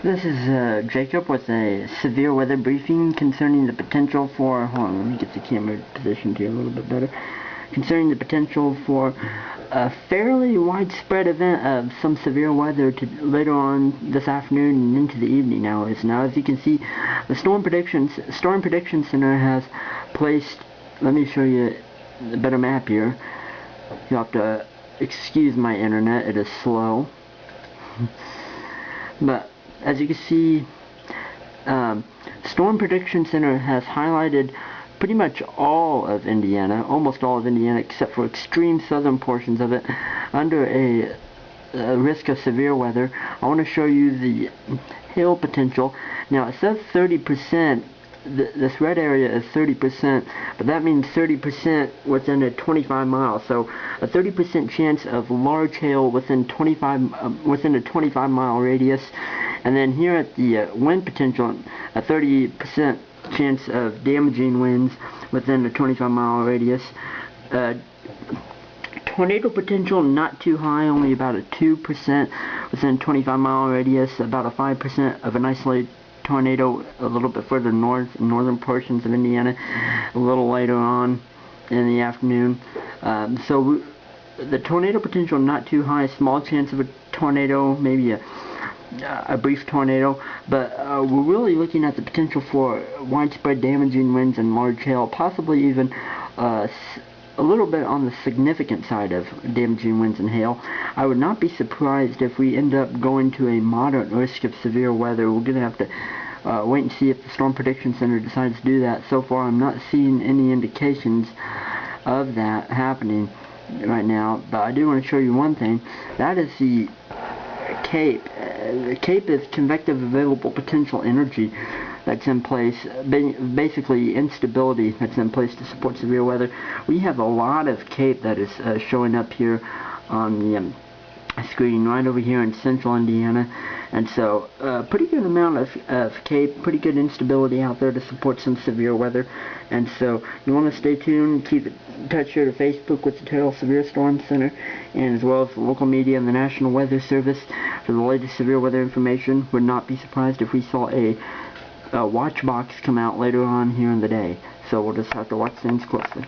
This is Jacob with a severe weather briefing concerning the potential for, hold on, let me get the camera positioned here a little bit better, concerning the potential for a fairly widespread event of some severe weather to later on this afternoon and into the evening hours. Now, as you can see, the Storm Prediction Center has placed, let me show you a better map here. You'll have to excuse my internet, it is slow. But as you can see, Storm Prediction Center has highlighted pretty much all of Indiana, almost all of Indiana, except for extreme southern portions of it, under a risk of severe weather. I want to show you the hail potential. Now, it says 30%. This red area is 30%, but that means 30% within a 25 miles. So a 30% chance of large hail within within a 25 mile radius. And then here at the wind potential, a 30% chance of damaging winds within a 25 mile radius. Tornado potential not too high, only about a 2% within 25 mile radius, about a 5% of an isolated tornado a little bit further north, northern portions of Indiana, a little later on in the afternoon. So the tornado potential not too high, small chance of a tornado, maybe a brief tornado, but we're really looking at the potential for widespread damaging winds and large hail, possibly even a little bit on the significant side of damaging winds and hail. I would not be surprised if we end up going to a moderate risk of severe weather. We're going to have to wait and see if the Storm Prediction Center decides to do that. So far, I'm not seeing any indications of that happening right now, but I do want to show you one thing. That is the CAPE. The CAPE is convective available potential energy that's in place, basically instability that's in place to support severe weather. We have a lot of CAPE that is showing up here on the screen right over here in central Indiana, and so pretty good amount of CAPE, pretty good instability out there to support some severe weather. And so you want to stay tuned, keep in touch here to Facebook with the Terrell Severe Storm Center, and as well as the local media and the National Weather Service for the latest severe weather information. Would not be surprised if we saw a watch box come out later on here in the day. So we'll just have to watch things closely.